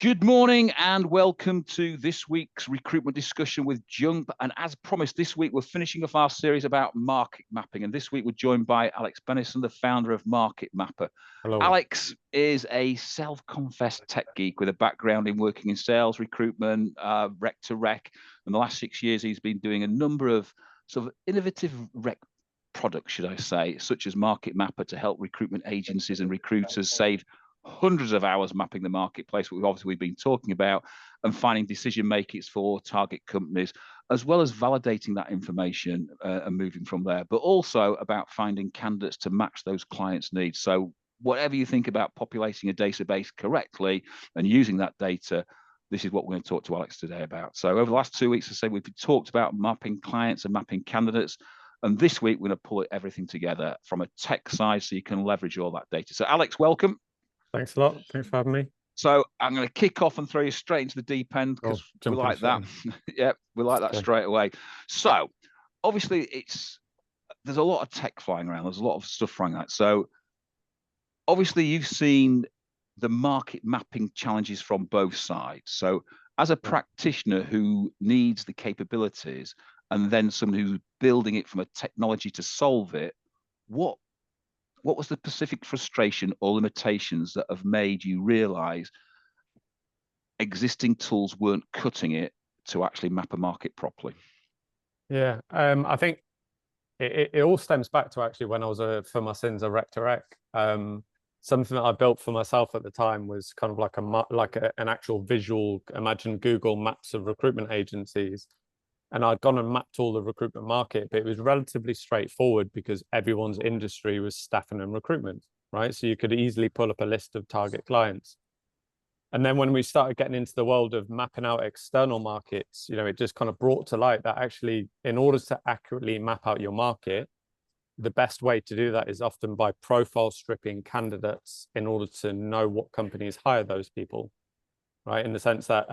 Good morning and welcome to this week's recruitment discussion with Jump. And as promised, this week we're finishing off our series about market mapping. And this week we're joined by Alex Bennison, the founder of MarketMapr. Hello. Alex is a self-confessed tech geek with a background in working in sales, recruitment, rec to rec. And the last 6 years he's been doing a number of sort of innovative rec products, should I say, such as MarketMapr to help recruitment agencies and recruiters save hundreds of hours mapping the marketplace, which we've been talking about, and finding decision makers for target companies, as well as validating that information and moving from there, but also about finding candidates to match those clients' needs. So whatever you think about populating a database correctly and using that data, this is what we're going to talk to Alex today about. So over the last 2 weeks, I say we've talked about mapping clients and mapping candidates. And this week, we're going to pull everything together from a tech side so you can leverage all that data. So Alex, welcome. Thanks a lot. Thanks for having me. So I'm going to kick off and throw you straight into the deep end because we like that. Yeah, we like that straight away. So obviously there's a lot of tech flying around. There's a lot of stuff flying out. So obviously you've seen the market mapping challenges from both sides. So as a practitioner who needs the capabilities and then someone who's building it from a technology to solve it, what was the specific frustration or limitations that have made you realize existing tools weren't cutting it to actually map a market properly? Yeah, I think it all stems back to actually when I was for my sins a rec to rec. Something that I built for myself at the time was kind of like an actual visual. Imagine Google Maps of recruitment agencies. And I'd gone and mapped all the recruitment market, but it was relatively straightforward because everyone's industry was staffing and recruitment, right? So you could easily pull up a list of target clients. And then when we started getting into the world of mapping out external markets, it just kind of brought to light that actually, in order to accurately map out your market, the best way to do that is often by profile stripping candidates in order to know what companies hire those people, right? In the sense that,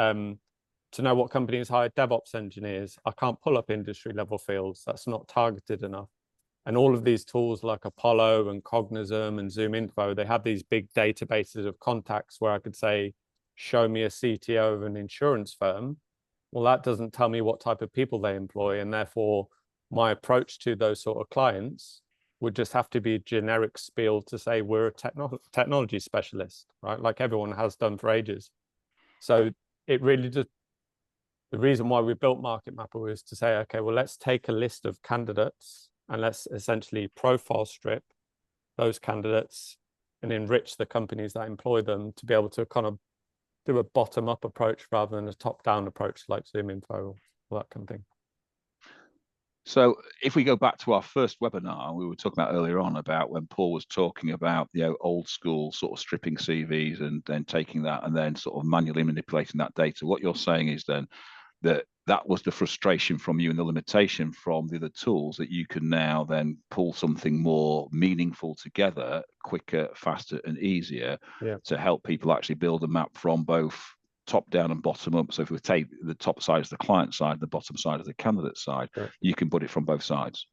to know what companies hire DevOps engineers, I can't pull up industry level fields. That's not targeted enough. And all of these tools like Apollo and Cognism and ZoomInfo, they have these big databases of contacts where I could say, show me a CTO of an insurance firm. Well, that doesn't tell me what type of people they employ. And therefore, my approach to those sort of clients would just have to be a generic spiel to say we're a technology specialist, right? Like everyone has done for ages. So it really just, the reason why we built MarketMapr was to say, okay, well, let's take a list of candidates and let's essentially profile strip those candidates and enrich the companies that employ them to be able to kind of do a bottom-up approach rather than a top-down approach like ZoomInfo or that kind of thing. So if we go back to our first webinar, we were talking about earlier on about when Paul was talking about old school sort of stripping CVs and then taking that and then sort of manually manipulating that data. What you're saying is then that was the frustration from you and the limitation from the other tools that you can now then pull something more meaningful together, quicker, faster, and easier to help people actually build a map from both top down and bottom up. So if we take the top side as the client side, the bottom side as the candidate side, you can put it from both sides.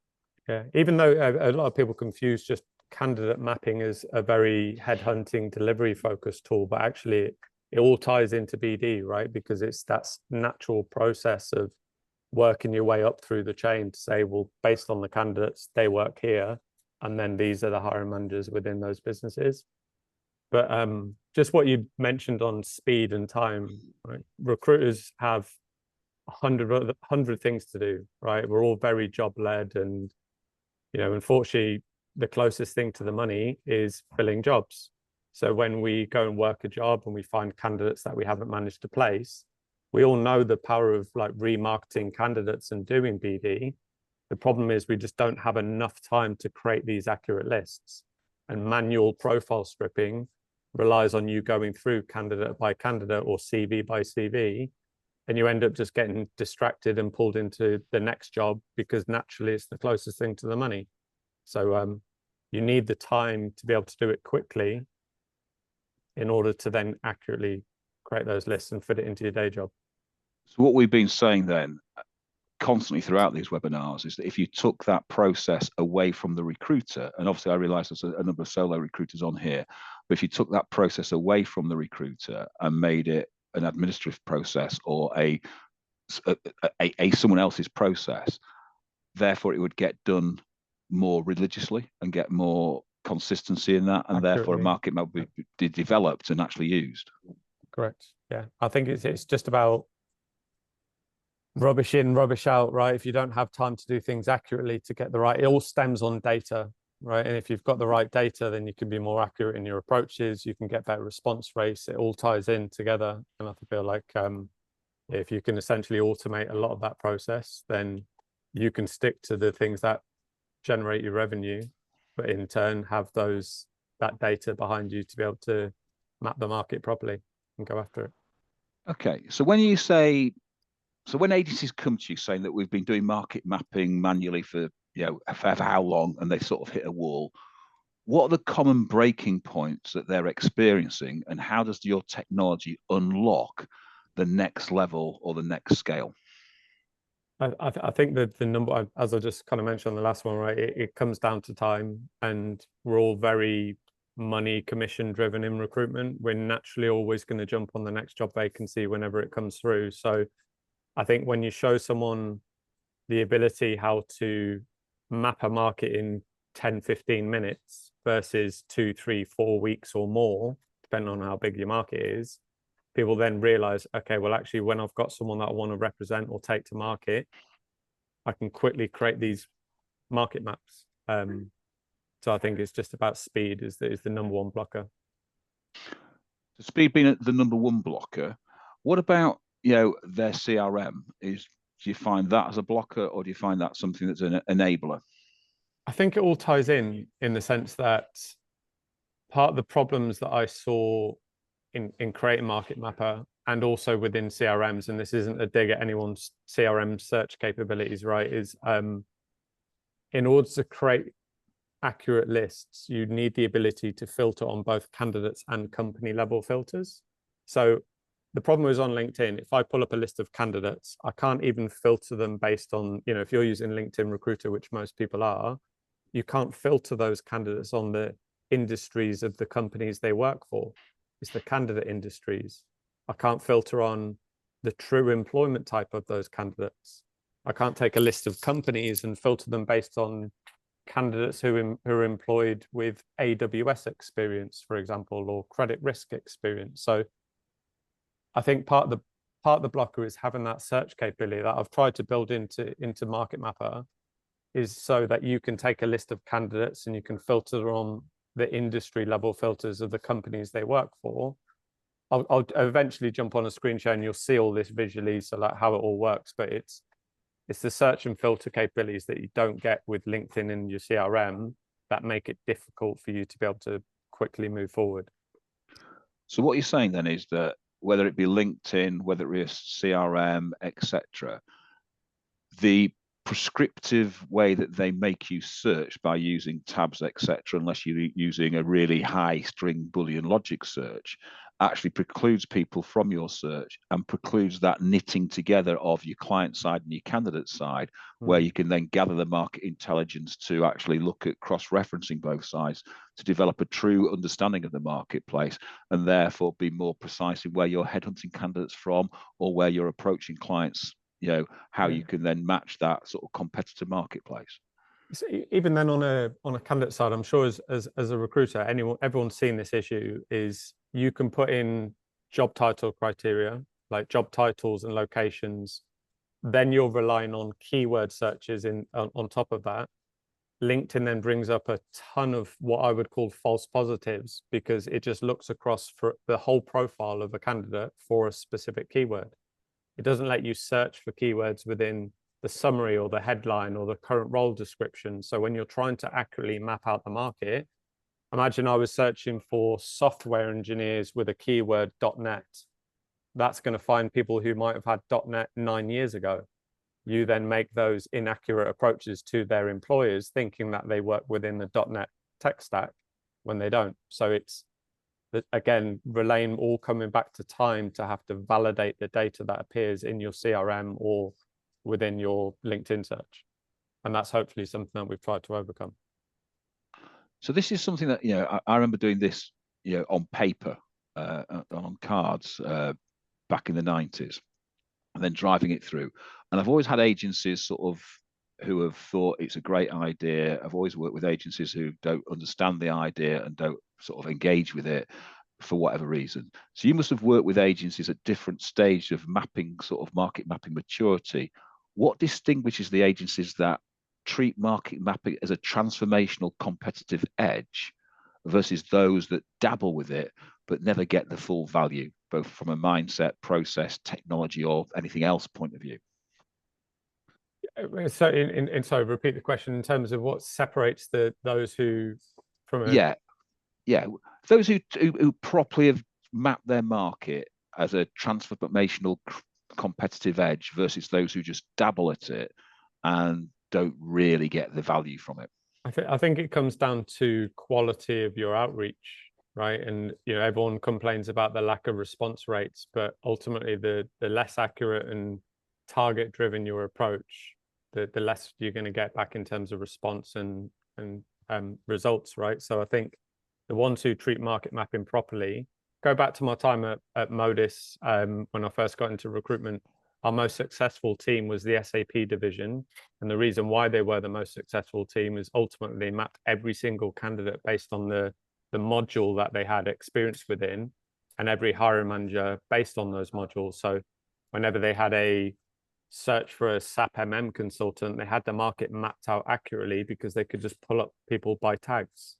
Yeah, even though a lot of people confuse just candidate mapping as a very headhunting delivery focused tool, but actually it all ties into BD, right? Because it's that natural process of working your way up through the chain to say, well, based on the candidates, they work here, and then these are the hiring managers within those businesses. But just what you mentioned on speed and time, right? Recruiters have 100 things to do, right? We're all very job-led, and unfortunately, the closest thing to the money is filling jobs. So when we go and work a job and we find candidates that we haven't managed to place, we all know the power of like remarketing candidates and doing BD. The problem is we just don't have enough time to create these accurate lists. And manual profile stripping relies on you going through candidate by candidate or CV by CV, and you end up just getting distracted and pulled into the next job because naturally it's the closest thing to the money. So you need the time to be able to do it quickly in order to then accurately create those lists and fit it into your day job. So what we've been saying then constantly throughout these webinars is that if you took that process away from the recruiter, and obviously I realize there's a number of solo recruiters on here, but if you took that process away from the recruiter and made it an administrative process or a someone else's process. Therefore, it would get done more religiously and get more consistency in that, and therefore a market map would be developed and actually used. Correct. Yeah, I think it's just about rubbish in, rubbish out, right? If you don't have time to do things accurately to get the right, it all stems on data, right? And if you've got the right data, then you can be more accurate in your approaches. You can get better response rates. It all ties in together, and I feel like if you can essentially automate a lot of that process, then you can stick to the things that generate your revenue, but in turn have that data behind you to be able to map the market properly and go after it. Okay, so when you say, so when agencies come to you saying that we've been doing market mapping manually for for how long, and they sort of hit a wall, what are the common breaking points that they're experiencing, and how does your technology unlock the next level or the next scale? I think that the number, as I just kind of mentioned on the last one, right, it comes down to time, and we're all very money commission driven in recruitment. We're naturally always going to jump on the next job vacancy whenever it comes through. So I think when you show someone the ability how to map a market in 10, 15 minutes versus 2, 3, 4 weeks or more, depending on how big your market is, people then realize, okay, well, actually, when I've got someone that I want to represent or take to market, I can quickly create these market maps. So I think it's just about speed is the number one blocker. So speed being the number one blocker, what about their CRM? Do you find that as a blocker, or do you find that something that's an enabler? I think it all ties in the sense that part of the problems that I saw in creating MarketMapr and also within CRMs, and this isn't a dig at anyone's CRM search capabilities, right, is in order to create accurate lists, you need the ability to filter on both candidates and company level filters. So the problem is on LinkedIn, if I pull up a list of candidates, I can't even filter them based on, if you're using LinkedIn Recruiter, which most people are, you can't filter those candidates on the industries of the companies they work for. It's the candidate industries. I can't filter on the true employment type of those candidates. I can't take a list of companies and filter them based on candidates who are employed with AWS experience, for example, or credit risk experience. So I think part of the blocker is having that search capability that I've tried to build into MarketMapr, is so that you can take a list of candidates and you can filter on the industry level filters of the companies they work for. I'll eventually jump on a screen share and you'll see all this visually, so like how it all works, but it's the search and filter capabilities that you don't get with LinkedIn and your CRM that make it difficult for you to be able to quickly move forward. So what you're saying then is that whether it be LinkedIn, whether it is CRM, etc., the prescriptive way that they make you search by using tabs, etc., unless you're using a really high string Boolean logic search, actually precludes people from your search and precludes that knitting together of your client side and your candidate side, where you can then gather the market intelligence to actually look at cross-referencing both sides to develop a true understanding of the marketplace, and therefore be more precise in where you're headhunting candidates from or where you're approaching clients, how you can then match that sort of competitor marketplace. So even then on a candidate side, I'm sure as a recruiter, everyone's seen this issue, is you can put in job title criteria, like job titles and locations, then you're relying on keyword searches on top of that. LinkedIn then brings up a ton of what I would call false positives, because it just looks across for the whole profile of a candidate for a specific keyword. It doesn't let you search for keywords within the summary or the headline or the current role description. So when you're trying to accurately map out the market, imagine I was searching for software engineers with a keyword .NET. That's going to find people who might have had .NET 9 years ago. You then make those inaccurate approaches to their employers, thinking that they work within the .NET tech stack when they don't. So it's, again, relaying, all coming back to time to have to validate the data that appears in your CRM or within your LinkedIn search. And that's hopefully something that we've tried to overcome. So this is something that, I remember doing this, on paper, on cards, back in the 90s, and then driving it through. And I've always had agencies sort of who have thought it's a great idea. I've always worked with agencies who don't understand the idea and don't sort of engage with it for whatever reason. So you must have worked with agencies at different stages of mapping, sort of market mapping maturity. What distinguishes the agencies that treat market mapping as a transformational competitive edge versus those that dabble with it but never get the full value, both from a mindset, process, technology, or anything else point of view? So, so repeat the question in terms of what separates those who from a... Yeah, those who properly have mapped their market as a transformational competitive edge versus those who just dabble at it and don't really get the value from it. I think it comes down to quality of your outreach, right? And everyone complains about the lack of response rates, but ultimately the less accurate and target driven your approach, the less you're going to get back in terms of response and results, right? So I think the ones who treat market mapping properly, go back to my time at Modis, when I first got into recruitment, our most successful team was the SAP division. And the reason why they were the most successful team is ultimately they mapped every single candidate based on the module that they had experience within, and every hiring manager based on those modules. So whenever they had a search for a SAP MM consultant, they had the market mapped out accurately because they could just pull up people by tags.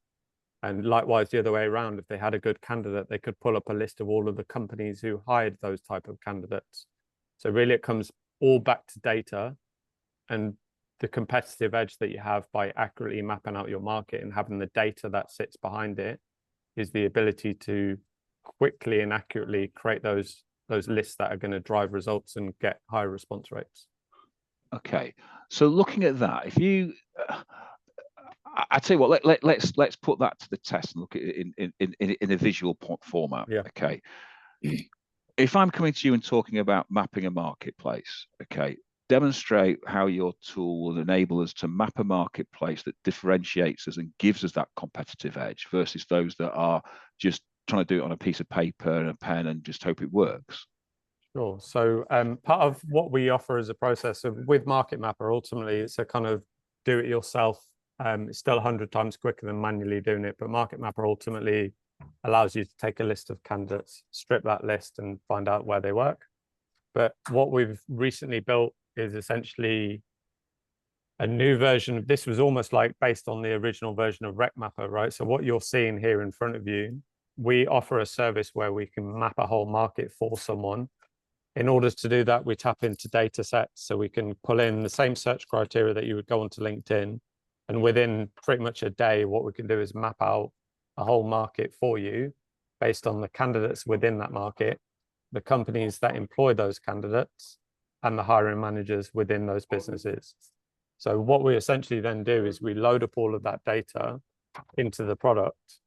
And likewise, the other way around, if they had a good candidate, they could pull up a list of all of the companies who hired those type of candidates. So really, it comes all back to data and the competitive edge that you have by accurately mapping out your market and having the data that sits behind it is the ability to quickly and accurately create those lists that are going to drive results and get higher response rates. Okay, so looking at that, if you I tell you what, let's put that to the test and look at it in a visual format. Yeah. Okay. If I'm coming to you and talking about mapping a marketplace, okay, demonstrate how your tool will enable us to map a marketplace that differentiates us and gives us that competitive edge versus those that are just trying to do it on a piece of paper and a pen and just hope it works. Sure. So part of what we offer as a process with MarketMapr, ultimately, it's a kind of do it yourself. It's still 100 times quicker than manually doing it, but MarketMapr ultimately allows you to take a list of candidates, strip that list and find out where they work. But what we've recently built is essentially a new version of this. Was almost like based on the original version of RecMapper, right? So what you're seeing here in front of you, we offer a service where we can map a whole market for someone. In order to do that, we tap into data sets, so we can pull in the same search criteria that you would go onto LinkedIn. And within pretty much a day, what we can do is map out a whole market for you based on the candidates within that market, the companies that employ those candidates, and the hiring managers within those businesses. So what we essentially then do is we load up all of that data into the product.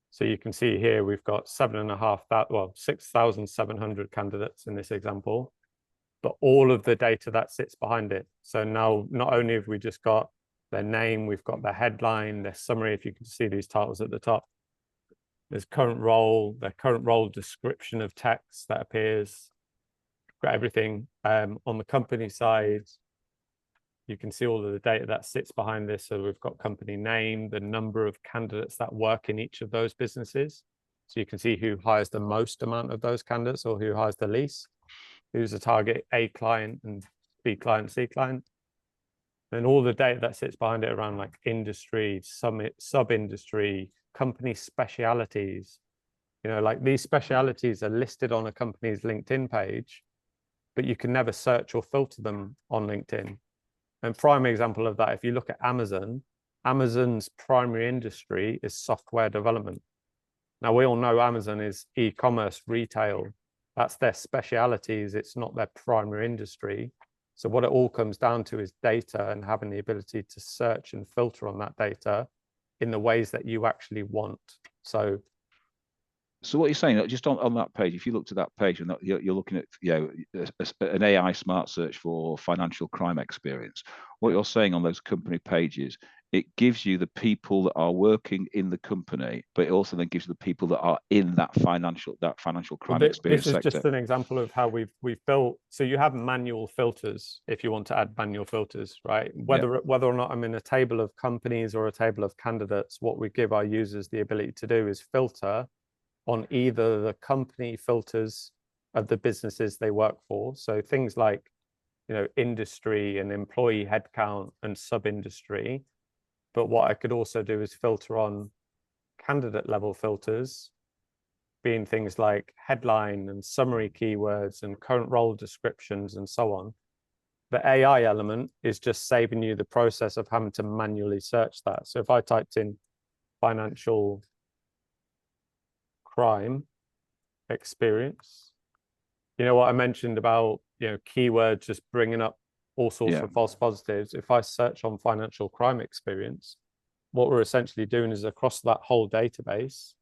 So you can see here, we've got 6,700 candidates in this example, but all of the data that sits behind it. So now not only have we just got their name, we've got their headline, their summary, if you can see these titles at the top. There's current role, their current role description of text that appears. Got everything. On the company side, you can see all of the data that sits behind this. So we've got company name, the number of candidates that work in each of those businesses. So you can see who hires the most amount of those candidates or who hires the least, who's a target A client and B client, C client. And all the data that sits behind it around like industry, sub-industry, company specialities. Like these specialities are listed on a company's LinkedIn page, but you can never search or filter them on LinkedIn. And prime example of that, if you look at Amazon, Amazon's primary industry is software development. Now, we all know Amazon is e-commerce, retail. That's their specialities. It's not their primary industry. So what it all comes down to is data and having the ability to search and filter on that data in the ways that you actually want. So what you're saying, just on that page, if you looked at that page and you're looking at an AI smart search for financial crime experience, what you're saying on those company pages it gives you the people that are working in the company, but it also then gives you the people that are in that financial crime experience this is sector. just an example of how we've built. So you have manual filters if you want to add manual filters, right? Whether or not I'm in a table of companies or a table of candidates, what we give our users the ability to do is filter on either the company filters of the businesses they work for. So things like, industry and employee headcount and sub-industry. But what I could also do is filter on candidate level filters, being things like headline and summary keywords and current role descriptions and so on. The AI element is just saving you the process of having to manually search that. So if I typed in financial crime experience, what I mentioned about, keywords just bringing up all sorts of false positives. If I search on financial crime experience, what we're essentially doing is across that whole database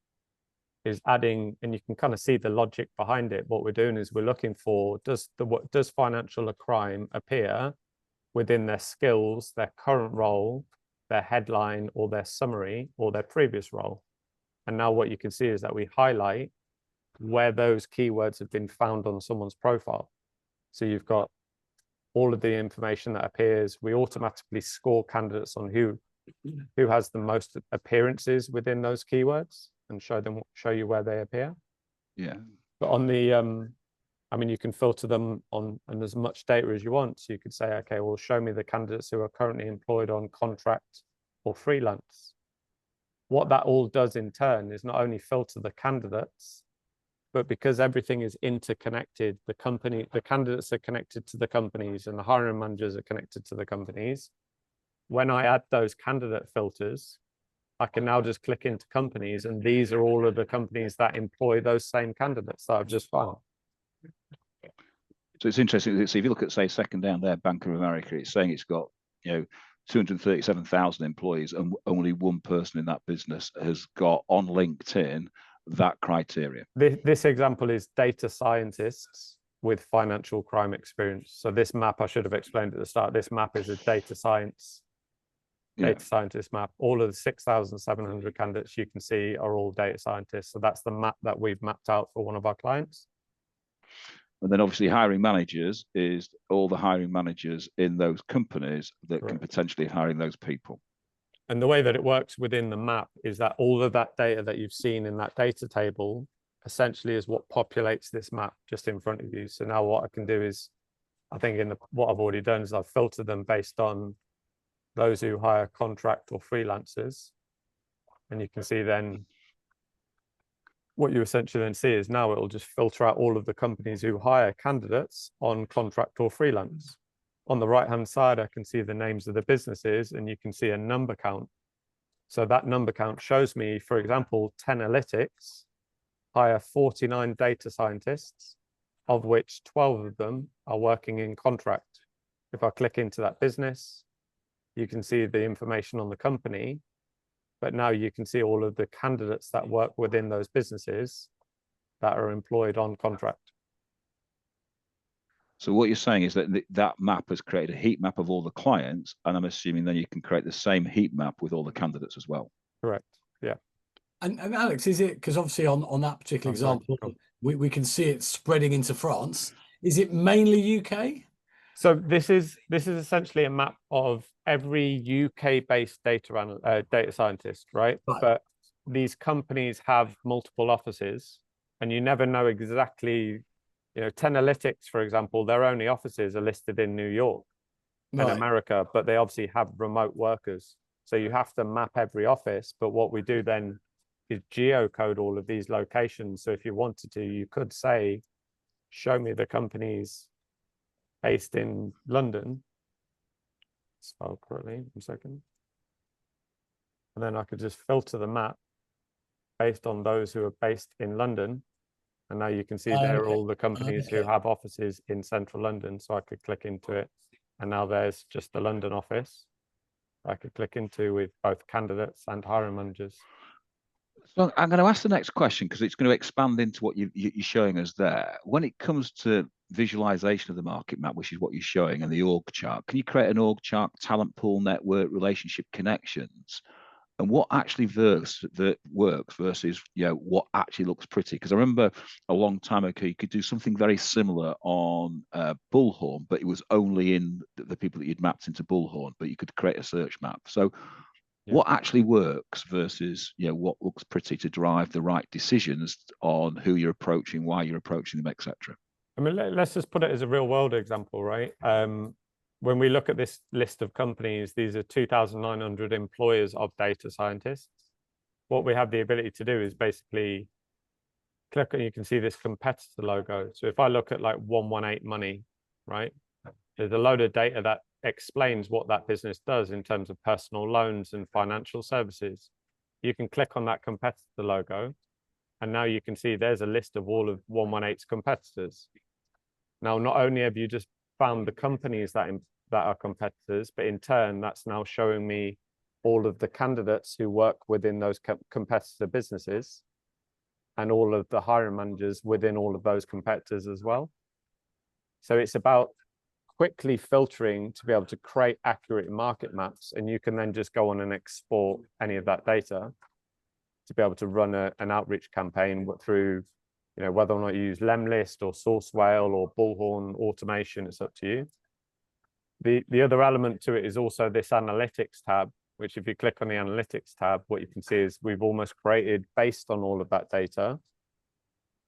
is adding, and you can kind of see the logic behind it. What we're doing is we're looking for, does financial crime appear within their skills, their current role, their headline, or their summary, or their previous role? And now what you can see is that we highlight where those keywords have been found on someone's profile. So you've got all of the information that appears. We automatically score candidates on who has the most appearances within those keywords and show you where they appear. But on the you can filter them on as much data as you want. So you could say, okay, well, show me the candidates who are currently employed on contract or freelance. What that all does in turn is not only filter the candidates, but because everything is interconnected, the candidates are connected to the companies and the hiring managers are connected to the companies. When I add those candidate filters, I can now just click into companies, and these are all of the companies that employ those same candidates that I've just found. So it's interesting. So if you look at, say, second down there, Bank of America, it's saying it's got 237,000 employees, and only one person in that business has got on LinkedIn that criteria. This example is data scientists with financial crime experience. So this map, I should have explained at the start, this map is a data scientist map. All of the 6,700 candidates you can see are all data scientists. So that's the map that we've mapped out for one of our clients. And then obviously hiring managers is all the hiring managers in those companies that can potentially be hiring those people. And the way that it works within the map is that all of that data that you've seen in that data table essentially is what populates this map just in front of you. So now what I can do is, I think what I've already done is I've filtered them based on those who hire contract or freelancers. And you can see then what you essentially then see is now it'll just filter out all of the companies who hire candidates on contract or freelance. On the right-hand side, I can see the names of the businesses, and you can see a number count. So that number count shows me, for example, 10Analytics hire 49 data scientists, of which 12 of them are working in contract. If I click into that business, you can see the information on the company, but now you can see all of the candidates that work within those businesses that are employed on contract. So what you're saying is that that map has created a heat map of all the clients, and I'm assuming then you can create the same heat map with all the candidates as well. Correct. Yeah. And Alex, is it, because obviously on that particular example, we can see it spreading into France. Is it mainly UK? So this is essentially a map of every UK-based data scientist, right? But these companies have multiple offices, and you never know exactly. 10Analytics, for example, their only offices are listed in New York and America, but they obviously have remote workers. So you have to map every office. But what we do then is geocode all of these locations. So if you wanted to, you could say, show me the companies based in London. Spell correctly, 1 second. And then I could just filter the map based on those who are based in London. And now you can see there are all the companies who have offices in central London. So I could click into it. And now there's just the London office I could click into with both candidates and hiring managers. So I'm going to ask the next question because it's going to expand into what you're showing us there. When it comes to visualization of the market map, which is what you're showing, and the org chart. Can you create an org chart, talent pool, network, relationship connections, and what actually works versus what actually looks pretty? Because I remember a long time ago you could do something very similar on Bullhorn, but it was only in the people that you'd mapped into Bullhorn, but you could create a search map. So what actually works versus what looks pretty to drive the right decisions on who you're approaching, why you're approaching them, etc. I mean, let's just put it as a real world example, right? When we look at this list of companies, these are 2,900 employers of data scientists. What we have the ability to do is basically click and you can see this competitor logo. So if I look at like 118 Money, right? There's a load of data that explains what that business does in terms of personal loans and financial services. You can click on that competitor logo, and now you can see there's a list of all of 118's competitors. Now, not only have you just found the companies that are competitors, but in turn, that's now showing me all of the candidates who work within those competitor businesses and all of the hiring managers within all of those competitors as well. So it's about quickly filtering to be able to create accurate market maps, and you can then just go on and export any of that data to be able to run an outreach campaign through, whether or not you use Lemlist or Sourcewell or Bullhorn automation, it's up to you. The other element to it is also this analytics tab, which if you click on the analytics tab, what you can see is we've almost created, based on all of that data,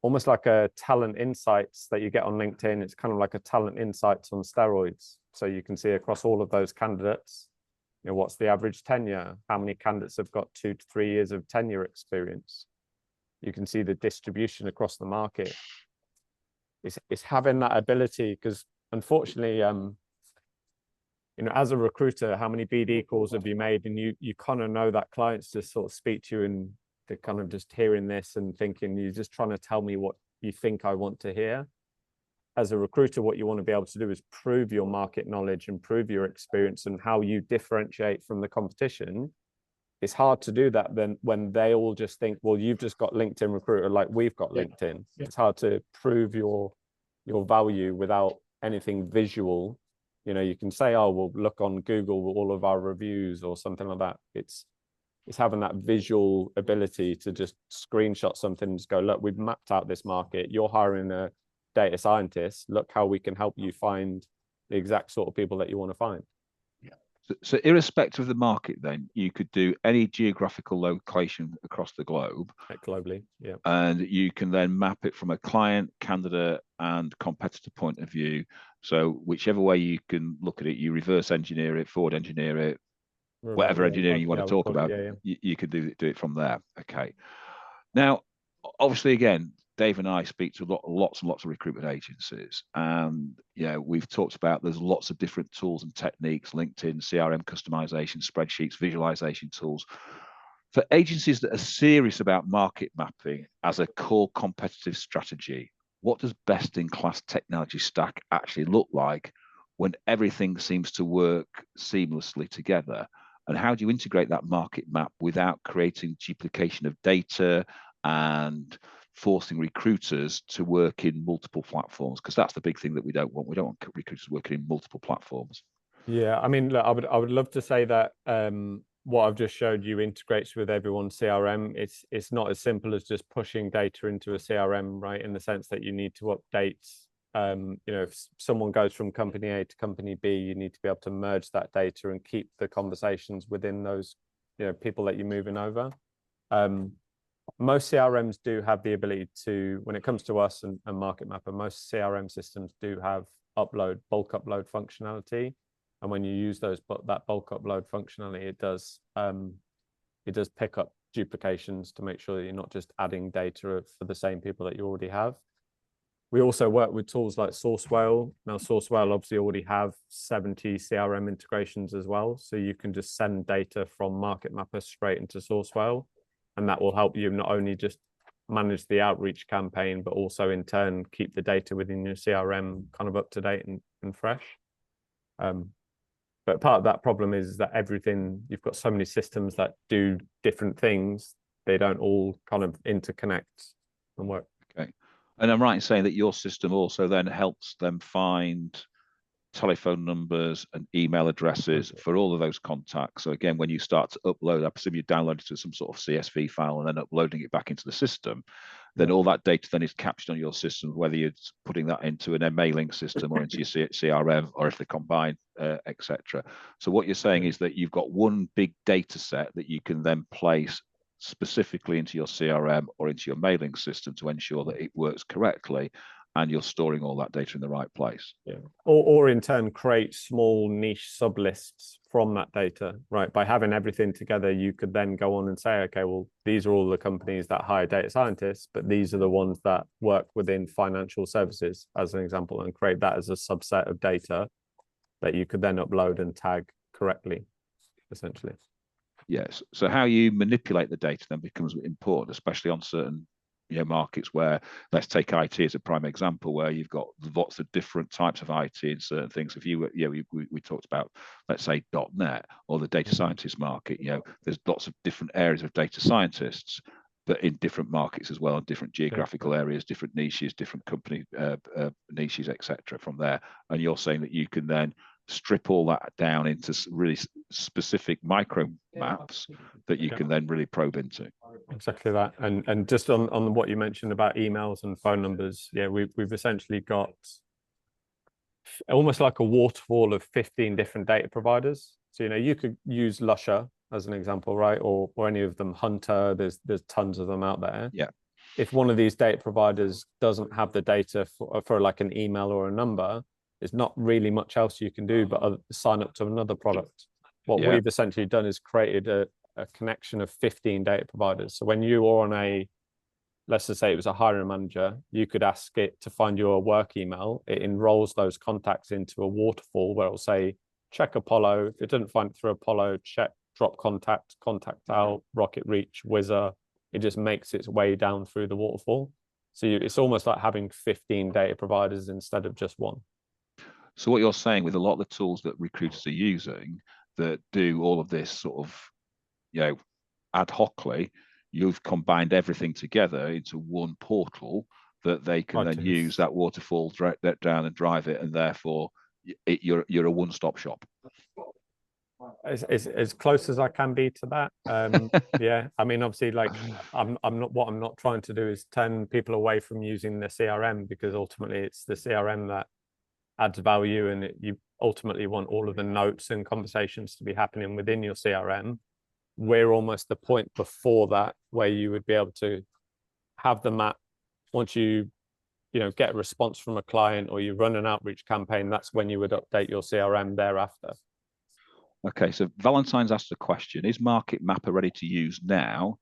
almost like a talent insights that you get on LinkedIn. It's kind of like a talent insights on steroids. So you can see across all of those candidates, what's the average tenure? How many candidates have got 2 to 3 years of tenure experience? You can see the distribution across the market. It's having that ability, because unfortunately, as a recruiter, how many BD calls have you made? And you kind of know that clients just sort of speak to you and they're kind of just hearing this and thinking, you're just trying to tell me what you think I want to hear. As a recruiter, what you want to be able to do is prove your market knowledge and prove your experience and how you differentiate from the competition. It's hard to do that then when they all just think, well, you've just got LinkedIn Recruiter like we've got LinkedIn. It's hard to prove your value without anything visual. You can say, oh, well, look on Google all of our reviews or something like that. It's having that visual ability to just screenshot something and just go, look, we've mapped out this market. You're hiring a data scientist. Look how we can help you find the exact sort of people that you want to find. So irrespective of the market, then you could do any geographical location across the globe. Globally, yeah. And you can then map it from a client, candidate, and competitor point of view. So whichever way you can look at it, you reverse engineer it, forward engineer it, whatever engineering you want to talk about, you could do it from there. Okay. Now, obviously, again, Dave and I speak to lots and lots of recruitment agencies, and we've talked about there's lots of different tools and techniques, LinkedIn, CRM customization, spreadsheets, visualization tools. For agencies that are serious about market mapping as a core competitive strategy, what does best-in-class technology stack actually look like when everything seems to work seamlessly together? And how do you integrate that market map without creating duplication of data and forcing recruiters to work in multiple platforms? Because that's the big thing that we don't want. We don't want recruiters working in multiple platforms. Yeah, I mean, look, I would love to say that what I've just showed you integrates with everyone's CRM. It's not as simple as just pushing data into a CRM, right? In the sense that you need to update. If someone goes from company A to company B, you need to be able to merge that data and keep the conversations within those people that you're moving over. Most CRMs do have the ability to, when it comes to us and MarketMapr, most CRM systems do have bulk upload functionality. And when you use that bulk upload functionality, it does pick up duplications to make sure that you're not just adding data for the same people that you already have. We also work with tools like Sourcewell. Now, Sourcewell obviously already have 70 CRM integrations as well. So you can just send data from MarketMapr straight into Sourcewell. And that will help you not only just manage the outreach campaign, but also in turn, keep the data within your CRM kind of up to date and fresh. But part of that problem is that you've got so many systems that do different things. They don't all kind of interconnect and work. Okay. And I'm right in saying that your system also then helps them find telephone numbers and email addresses for all of those contacts. So again, when you start to upload, I presume you download it to some sort of CSV file and then uploading it back into the system, then all that data then is captured on your system, whether you're putting that into an mailing system or into your CRM, or if they're combined, etc. So what you're saying is that you've got one big data set that you can then place specifically into your CRM or into your mailing system to ensure that it works correctly, and you're storing all that data in the right place. Yeah. Or in turn, create small niche sublists from that data, right? By having everything together, you could then go on and say, okay, well, these are all the companies that hire data scientists, but these are the ones that work within financial services, as an example, and create that as a subset of data that you could then upload and tag correctly, essentially. Yes. So how you manipulate the data then becomes important, especially on certain markets where, let's take IT as a prime example, where you've got lots of different types of IT in certain things. If you we talked about, let's say, .NET or the data scientist market, there's lots of different areas of data scientists, but in different markets as well, in different geographical areas, different niches, different company niches, etc. from there. And you're saying that you can then strip all that down into really specific micro maps that you can then really probe into. Exactly that. And just on what you mentioned about emails and phone numbers, we've essentially got almost like a waterfall of 15 different data providers. So you could use Lusher as an example, right? Or any of them, Hunter. There's tons of them out there. Yeah. If one of these data providers doesn't have the data for like an email or a number, there's not really much else you can do but sign up to another product. What we've essentially done is created a connection of 15 data providers. So when you are on let's just say it was a hiring manager, you could ask it to find your work email. It enrolls those contacts into a waterfall where it'll say, check Apollo. If it doesn't find it through Apollo, check drop contact, contact out, Rocket Reach, Whizzer. It just makes its way down through the waterfall. So it's almost like having 15 data providers instead of just one. So what you're saying, with a lot of the tools that recruiters are using that do all of this sort of, ad hocly, you've combined everything together into one portal that they can then use that waterfall down and drive it, and therefore you're a one-stop shop. As close as I can be to that. Yeah, I mean, obviously, like I'm not trying to do is turn people away from using the CRM, because ultimately it's the CRM that adds value, and you ultimately want all of the notes and conversations to be happening within your CRM. We're almost the point before that where you would be able to have the map. Once you get a response from a client or you run an outreach campaign, that's when you would update your CRM thereafter. Okay, so Valentine's asked a question: is MarketMapr ready to use now?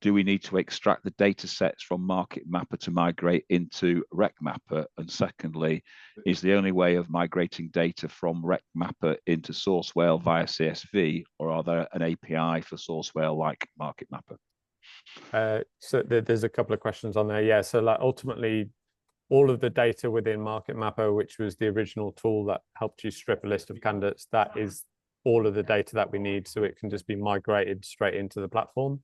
Do we need to extract the data sets from MarketMapr to migrate into RecMapr? And secondly, is the only way of migrating data from RecMapr into Sourcewell via CSV, or are there an API for Sourcewell like MarketMapr? So there's a couple of questions on there. Yeah, so like ultimately, all of the data within MarketMapr, which was the original tool that helped you strip a list of candidates, that is all of the data that we need, so it can just be migrated straight into the platform.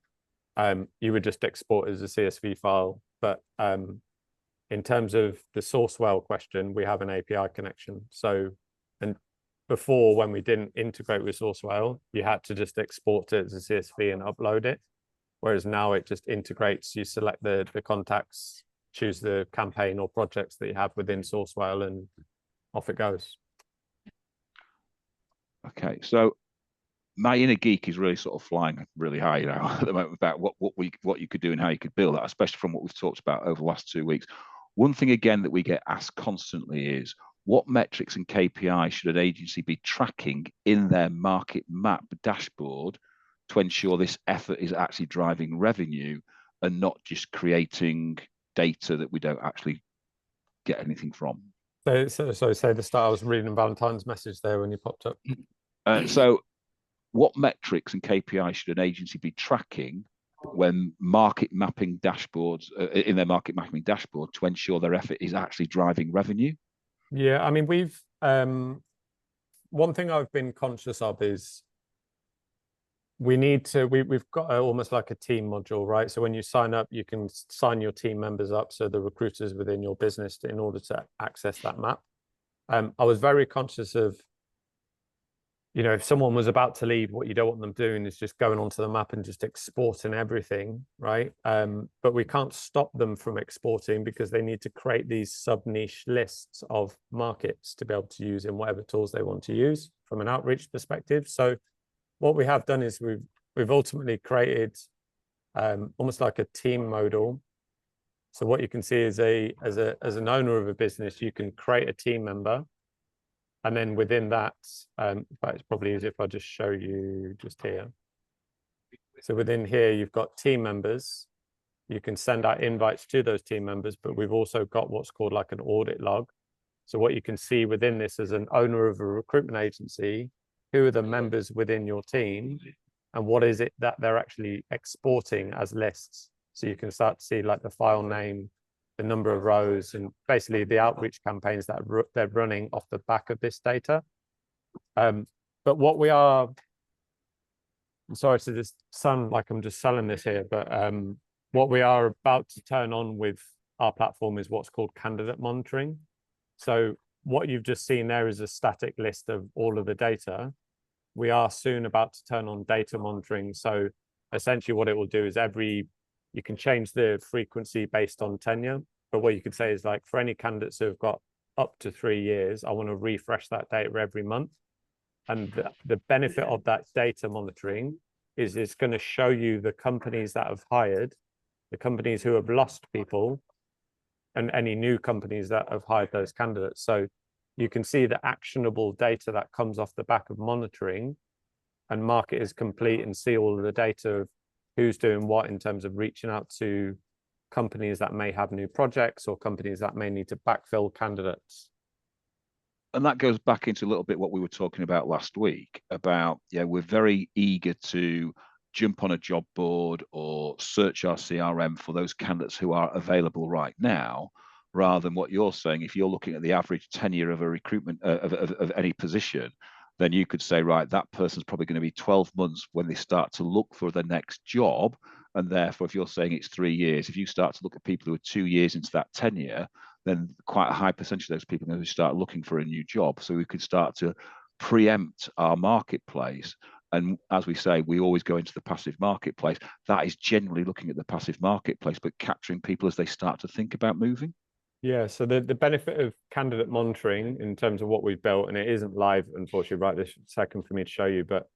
You would just export as a CSV file. But in terms of the Sourcewell question, we have an API connection. So, and before, when we didn't integrate with Sourcewell, you had to just export it as a CSV and upload it. Whereas now it just integrates, you select the contacts, choose the campaign or projects that you have within Sourcewell, and off it goes. Okay, so my inner geek is really sort of flying really high now at the moment about what you could do and how you could build that, especially from what we've talked about over the last 2 weeks. One thing again that we get asked constantly is, what metrics and KPIs should an agency be tracking in their MarketMapr dashboard to ensure this effort is actually driving revenue and not just creating data that we don't actually get anything from? So say the start, I was reading Valentine's message there when you popped up. So what metrics and KPIs should an agency be tracking when market mapping dashboards in their market mapping dashboard to ensure their effort is actually driving revenue? Yeah, I mean, we've one thing I've been conscious of is we've got almost like a team module, right? So when you sign up, you can sign your team members up, so the recruiters within your business, in order to access that map. I was very conscious of, if someone was about to leave, what you don't want them doing is just going onto the map and just exporting everything, right? But we can't stop them from exporting, because they need to create these sub-niche lists of markets to be able to use in whatever tools they want to use from an outreach perspective. So what we have done is we've ultimately created almost like a team modal. So what you can see is as an owner of a business, you can create a team member. And then within that, in fact, it's probably easier if I just show you just here. So within here, you've got team members. You can send out invites to those team members, but we've also got what's called like an audit log. So what you can see within this as an owner of a recruitment agency, who are the members within your team, and what is it that they're actually exporting as lists. So you can start to see like the file name, the number of rows, and basically the outreach campaigns that they're running off the back of this data. But what we are, I'm sorry to just sound like I'm just selling this here, but what we are about to turn on with our platform is what's called candidate monitoring. So what you've just seen there is a static list of all of the data. We are soon about to turn on data monitoring. So essentially what it will do is you can change the frequency based on tenure, but what you could say is like, for any candidates who have got up to 3 years, I want to refresh that data every month. And the benefit of that data monitoring is it's going to show you the companies that have hired, the companies who have lost people, and any new companies that have hired those candidates. So you can see the actionable data that comes off the back of monitoring, and Market is complete, and see all of the data of who's doing what in terms of reaching out to companies that may have new projects, or companies that may need to backfill candidates. And that goes back into a little bit what we were talking about last week about, we're very eager to jump on a job board or search our CRM for those candidates who are available right now, rather than what you're saying. If you're looking at the average tenure of a recruitment of any position, then you could say, right, that person's probably going to be 12 months when they start to look for the next job. And therefore, if you're saying it's 3 years, if you start to look at people who are 2 years into that tenure, then quite a high percentage of those people are going to start looking for a new job. So we could start to preempt our marketplace. And as we say, we always go into the passive marketplace. That is generally looking at the passive marketplace, but capturing people as they start to think about moving. Yeah, so the benefit of candidate monitoring in terms of what we've built, and it isn't live, unfortunately, right this second for me to show you, but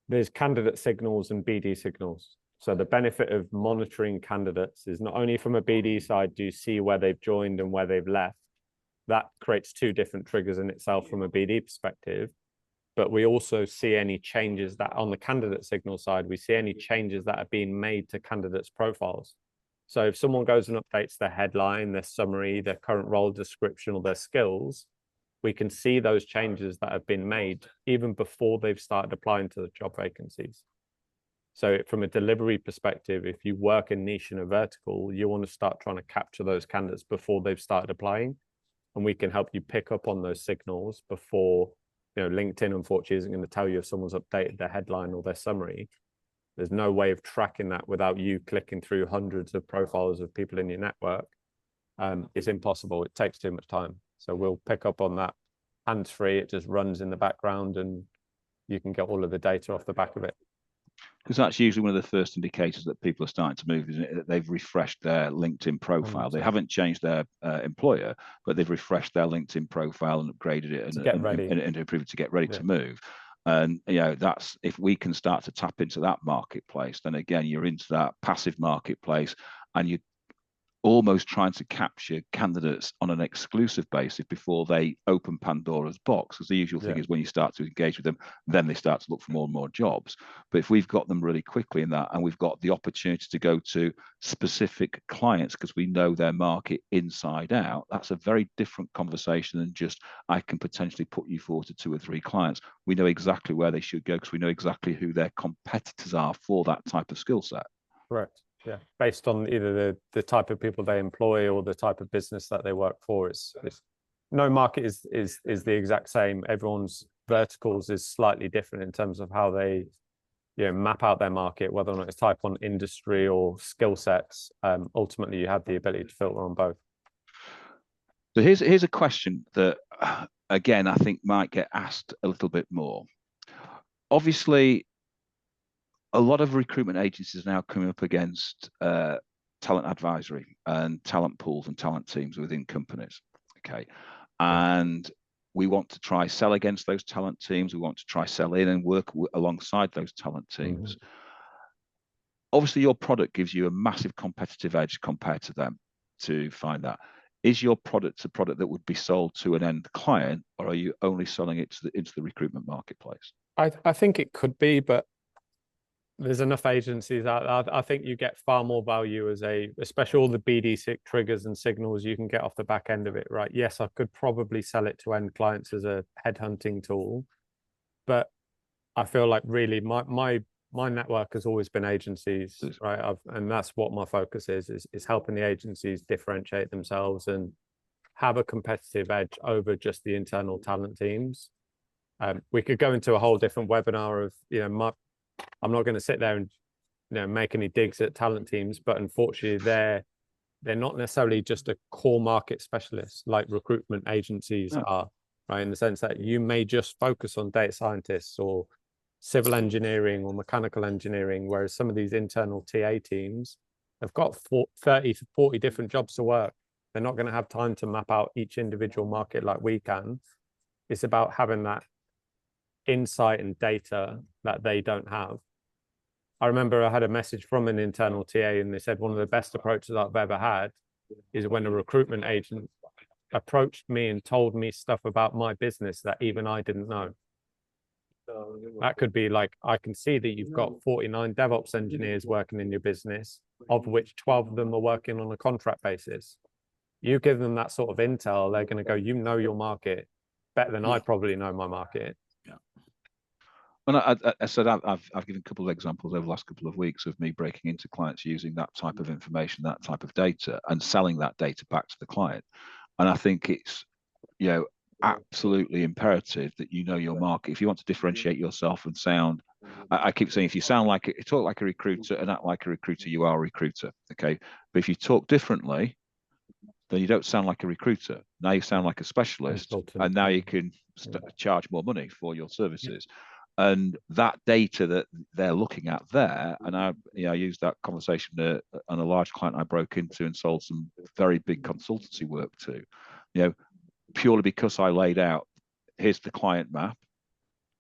there's candidate signals and BD signals. So the benefit of monitoring candidates is not only from a BD side, do you see where they've joined and where they've left. That creates 2 different triggers in itself from a BD perspective. But we also see any changes that on the candidate signal side, we see any changes that are being made to candidates' profiles. So if someone goes and updates their headline, their summary, their current role description, or their skills, we can see those changes that have been made even before they've started applying to the job vacancies. So from a delivery perspective, if you work in niche and a vertical, you want to start trying to capture those candidates before they've started applying. And we can help you pick up on those signals before, LinkedIn, unfortunately, isn't going to tell you if someone's updated their headline or their summary. There's no way of tracking that without you clicking through hundreds of profiles of people in your network. It's impossible. It takes too much time. So we'll pick up on that hands-free. It just runs in the background, and you can get all of the data off the back of it. Because that's usually one of the first indicators that people are starting to move, isn't it? That they've refreshed their LinkedIn profile. 100%. They haven't changed their employer, but they've refreshed their LinkedIn profile and upgraded it and improved it to get ready to move. And that's, if we can start to tap into that marketplace, then again you're into that passive marketplace, and you're almost trying to capture candidates on an exclusive basis before they open Pandora's box. Because the usual thing is when you start to engage with them, then they start to look for more and more jobs. But if we've got them really quickly in that, and we've got the opportunity to go to specific clients because we know their market inside out, that's a very different conversation than just, I can potentially put you forward to 2 or 3 clients. We know exactly where they should go because we know exactly who their competitors are for that type of skill set. Correct. Yeah, based on either the type of people they employ or the type of business that they work for. It's no market is the exact same. Everyone's verticals is slightly different in terms of how they map out their market, whether or not it's type on industry or skill sets. Ultimately, you have the ability to filter on both. So here's a question that, again, I think might get asked a little bit more. Obviously, a lot of recruitment agencies are now coming up against talent advisory and talent pools and talent teams within companies. Okay, and we want to try sell against those talent teams. We want to try sell in and work alongside those talent teams. Obviously, your product gives you a massive competitive edge compared to them to find that. Is your product a product that would be sold to an end client, or are you only selling it into the recruitment marketplace? I think it could be, but there's enough agencies out there. I think you get far more value as especially all the BD triggers and signals you can get off the back end of it, right? Yes, I could probably sell it to end clients as a headhunting tool, but I feel like really my network has always been agencies, right? And that's what my focus is helping the agencies differentiate themselves and have a competitive edge over just the internal talent teams. We could go into a whole different webinar of, I'm not going to sit there and make any digs at talent teams, but unfortunately they're not necessarily just a core market specialist like recruitment agencies are, right? In the sense that you may just focus on data scientists or civil engineering or mechanical engineering, whereas some of these internal TA teams have got 30 to 40 different jobs to work. They're not going to have time to map out each individual market like we can. It's about having that insight and data that they don't have. I remember I had a message from an internal TA and they said one of the best approaches I've ever had is when a recruitment agent approached me and told me stuff about my business that even I didn't know. That could be like, I can see that you've got 49 DevOps engineers working in your business, of which 12 of them are working on a contract basis. You give them that sort of intel, they're going to go, your market better than I probably know my market. Well, I said I've given a couple of examples over the last couple of weeks of me breaking into clients using that type of information, that type of data, and selling that data back to the client. And I think it's absolutely imperative that you know your market. If you want to differentiate yourself and sound, I keep saying, if you talk like a recruiter and act like a recruiter, you are a recruiter. Okay, but if you talk differently, then you don't sound like a recruiter. Now you sound like a specialist, and now you can charge more money for your services. And that data that they're looking at there, and I used that conversation on a large client I broke into and sold some very big consultancy work to, purely because I laid out, here's the client map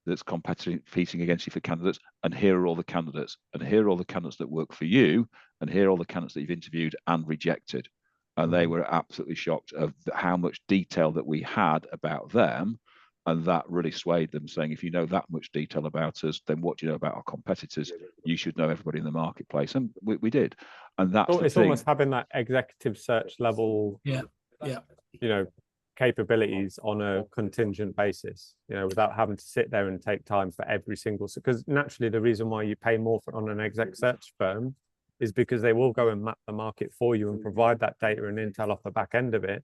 that's competing against you for candidates, and here are all the candidates, and here are all the candidates that work for you, and here are all the candidates that you've interviewed and rejected. And they were absolutely shocked of how much detail that we had about them. And that really swayed them, saying, if you know that much detail about us, then what do you know about our competitors? You should know everybody in the marketplace. And we did. And that's it's almost having that executive search level, capabilities on a contingent basis, without having to sit there and take time for every single. Because naturally, the reason why you pay more on an exec search firm is because they will go and map the market for you and provide that data and intel off the back end of it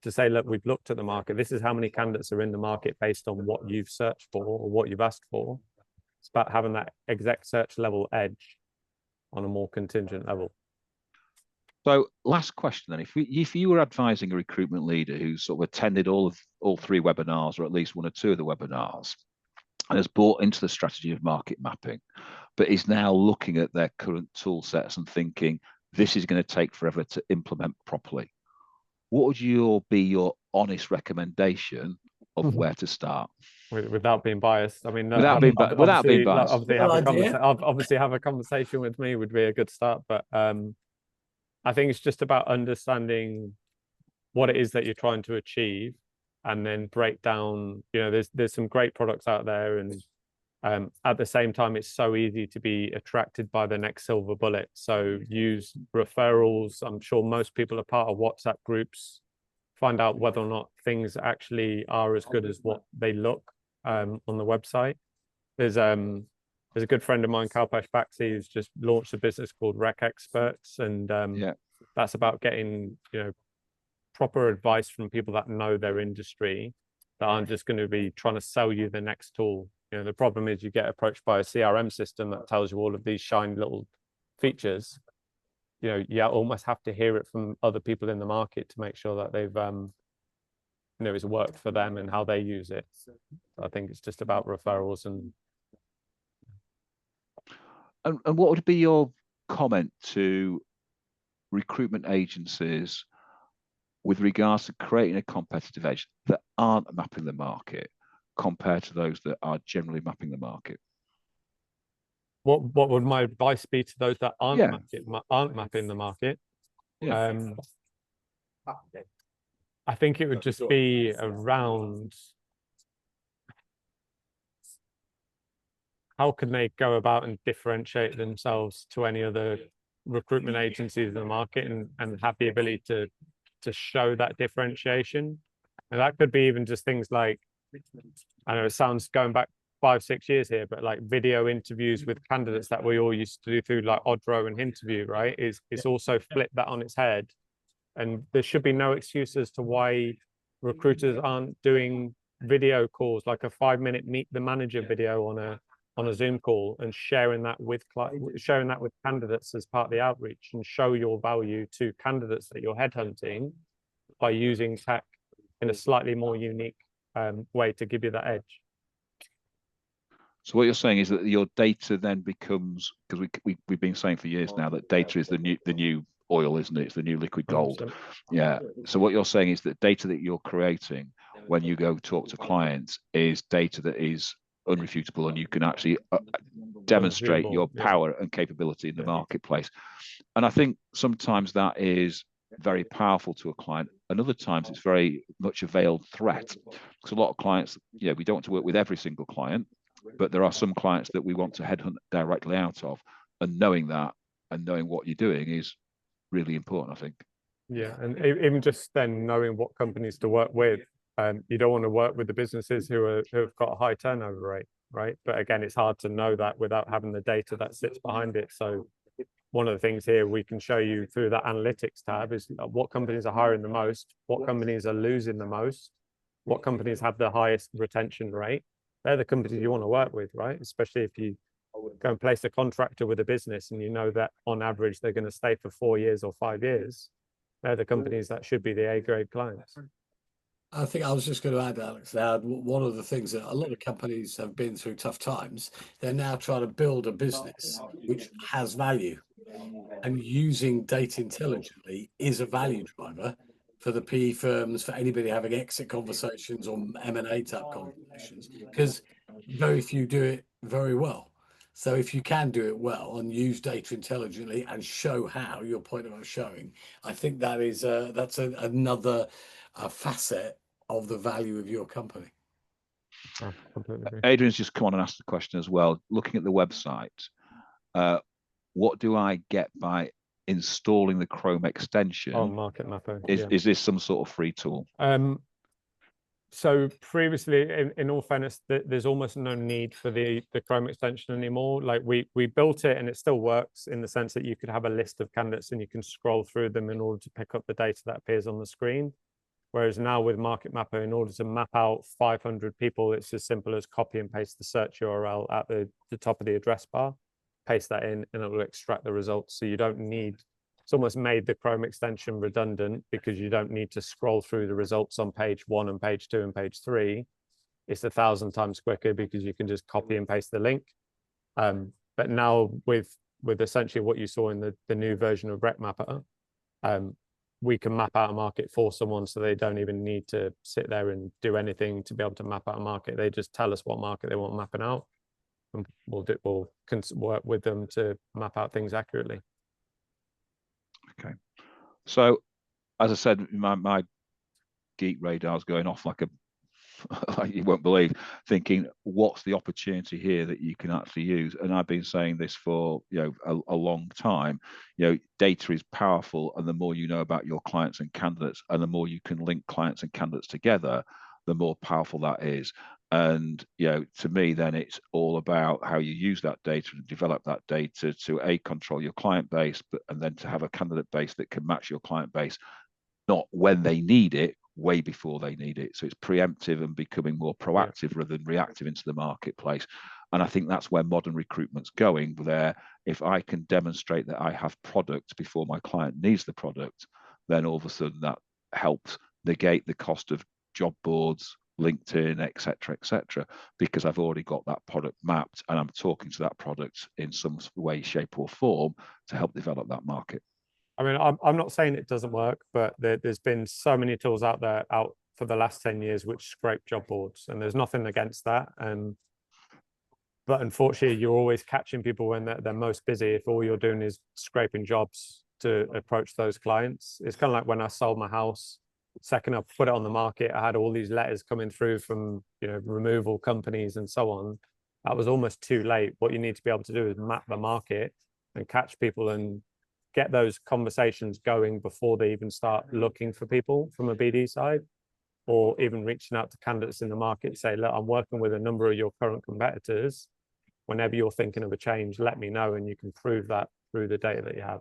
to say, look, we've looked at the market. This is how many candidates are in the market based on what you've searched for or what you've asked for. It's about having that exec search level edge on a more contingent level. So last question then, if you were advising a recruitment leader who sort of attended all three webinars, or at least one or two of the webinars, and has bought into the strategy of market mapping, but is now looking at their current tool sets and thinking, this is going to take forever to implement properly, what would be your honest recommendation of where to start? Without being biased, I mean, without being biased, obviously have a conversation with me would be a good start. But I think it's just about understanding what it is that you're trying to achieve, and then break down. There's some great products out there, and at the same time, it's so easy to be attracted by the next silver bullet. So use referrals. I'm sure most people are part of WhatsApp groups. Find out whether or not things actually are as good as what they look on the website. There's a good friend of mine, Kalpesh Baxi, who's just launched a business called Rec Experts, and that's about getting proper advice from people that know their industry, that aren't just going to be trying to sell you the next tool. You know, the problem is you get approached by a CRM system that tells you all of these shiny little features. You know, you almost have to hear it from other people in the market to make sure that they've, you know, it's worked for them and how they use it. I think it's just about referrals and what would be your comment to recruitment agencies with regards to creating a competitive edge that aren't mapping the market compared to those that are generally mapping the market? what would my advice be to those that aren't mapping the market? Yeah. I think it would just be around how can they go about and differentiate themselves to any other recruitment agencies in the market and have the ability to show that differentiation. And that could be even just things like, I know it sounds going back 5-6 years here, but like video interviews with candidates that we all used to do through like Odro and Interview, right? It's also flipped that on its head. And there should be no excuse as to why recruiters aren't doing video calls, like a 5-minute meet the manager video on a Zoom call, and sharing that with candidates as part of the outreach, and show your value to candidates that you're headhunting by using tech in a slightly more unique way to give you that edge. So what you're saying is that your data then becomes, because we've been saying for years now that data is the new oil, isn't it? It's the new liquid gold. 100%. Yeah. So what you're saying is that data that you're creating when you go talk to clients is data that is unrefutable, and you can actually demonstrate your power and capability in the marketplace. And I think sometimes that is very powerful to a client, and other times it's very much a veiled threat. Because a lot of clients, we don't want to work with every single client, but there are some clients that we want to headhunt directly out of, and knowing that and knowing what you're doing is really important, I think. Yeah, and even just then knowing what companies to work with. You don't want to work with the businesses who have got a high turnover rate, right? But again, it's hard to know that without having the data that sits behind it. So one of the things here we can show you through that analytics tab is what companies are hiring the most, what companies are losing the most, what companies have the highest retention rate. They're the companies you want to work with, right? Especially if you go and place a contractor with a business and you know that on average they're going to stay for 4 years or 5 years. They're the companies that should be the A-grade clients. I think I was just going to add, Alex, that one of the things that a lot of companies have been through tough times, they're now trying to build a business which has value, and using data intelligently is a value driver for the PE firms, for anybody having exit conversations or M&A type conversations, because very few do it very well. So if you can do it well and use data intelligently and show how, your point about showing, I think that is another facet of the value of your company. Oh, completely agree. Adrian's just come on and asked the question as well. Looking at the website, what do I get by installing the Chrome extension? Oh, MarketMapr. Is this some sort of free tool? So previously, in all fairness, there's almost no need for the Chrome extension anymore. Like we built it and it still works in the sense that you could have a list of candidates and you can scroll through them in order to pick up the data that appears on the screen. Whereas now with MarketMapr, in order to map out 500 people, it's as simple as copy and paste the search URL at the top of the address bar, paste that in, and it will extract the results. So you don't need, it's almost made the Chrome extension redundant because you don't need to scroll through the results on page 1 and page 2 and page 3. It's 1,000 times quicker because you can just copy and paste the link. But now with essentially what you saw in the new version of RecMapper, we can map out a market for someone, so they don't even need to sit there and do anything to be able to map out a market. They just tell us what market they want mapping out, and we'll work with them to map out things accurately. Okay. So, as I said, my geek radar is going off like you won't believe, thinking what's the opportunity here that you can actually use. And I've been saying this for a long time. Data is powerful, and the more you know about your clients and candidates, and the more you can link clients and candidates together, the more powerful that is. And to me, then it's all about how you use that data and develop that data to control your client base, and then to have a candidate base that can match your client base, not when they need it, way before they need it. So it's preemptive and becoming more proactive rather than reactive into the marketplace. And I think that's where modern recruitment's going, where if I can demonstrate that I have product before my client needs the product, then all of a sudden that helps negate the cost of job boards, LinkedIn, etc., because I've already got that product mapped and I'm talking to that product in some way, shape or form to help develop that market. I mean, I'm not saying it doesn't work, but there's been so many tools out for the last 10 years which scrape job boards, and there's nothing against that. But unfortunately, you're always catching people when they're most busy. If all you're doing is scraping jobs to approach those clients, it's kind of like when I sold my house. Second I put it on the market, I had all these letters coming through from removal companies and so on. That was almost too late. What you need to be able to do is map the market and catch people and get those conversations going before they even start looking for people from a BD side, or even reaching out to candidates in the market, say, look, I'm working with a number of your current competitors. Whenever you're thinking of a change, let me know, and you can prove that through the data that you have.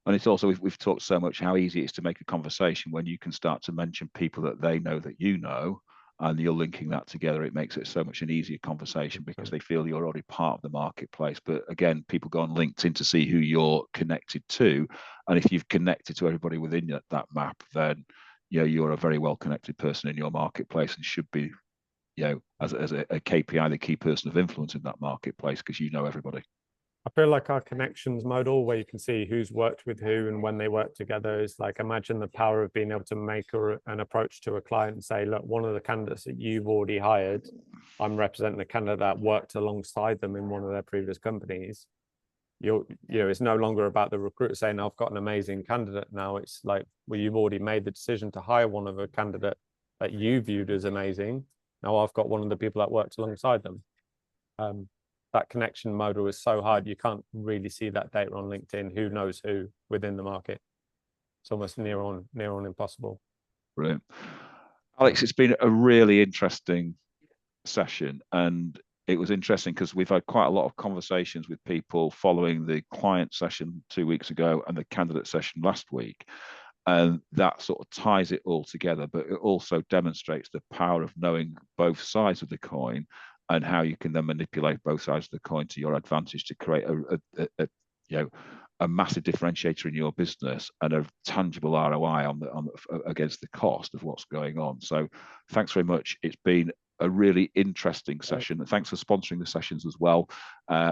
And it's also, we've talked so much how easy it is to make a conversation when you can start to mention people that they know that you know, and you're linking that together. It makes it so much an easier conversation because they feel you're already part of the marketplace. But again, people go on LinkedIn to see who you're connected to. And if you've connected to everybody within that map, then you're a very well connected person in your marketplace and should be, as a KPI, the key person of influence in that marketplace, because you know everybody. I feel like our connections model, where you can see who's worked with who and when they work together, is like, imagine the power of being able to make an approach to a client and say, look, one of the candidates that you've already hired, I'm representing a candidate that worked alongside them in one of their previous companies. It's no longer about the recruiter saying, I've got an amazing candidate. Now it's like, well, you've already made the decision to hire one of a candidate that you viewed as amazing. Now I've got one of the people that worked alongside them. That connection model is so hard. You can't really see that data on LinkedIn. Who knows who within the market? It's almost near on impossible. Brilliant. Alex, it's been a really interesting session, and it was interesting because we've had quite a lot of conversations with people following the client session 2 weeks ago and the candidate session last week. And that sort of ties it all together, but it also demonstrates the power of knowing both sides of the coin and how you can then manipulate both sides of the coin to your advantage to create a massive differentiator in your business and a tangible ROI against the cost of what's going on. So thanks very much. It's been a really interesting session. Thanks for sponsoring the sessions as well.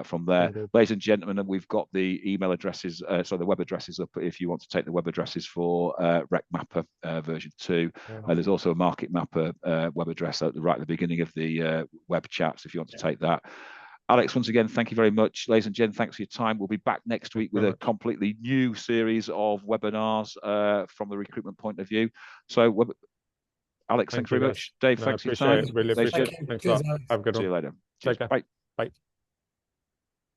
From there, ladies and gentlemen, we've got the email addresses, so the web addresses up if you want to take the web addresses for RecMapr version 2. There's also a MarketMapr web address right at the beginning of the web chats if you want to take that. Alex, once again, thank you very much. Ladies and gentlemen, thanks for your time. We'll be back next week with a completely new series of webinars from the recruitment point of view. So Alex, thanks very much. Dave, thanks for your time. Really appreciate it. Thanks a lot. Have a good one. See you later. Take care. Bye. Bye.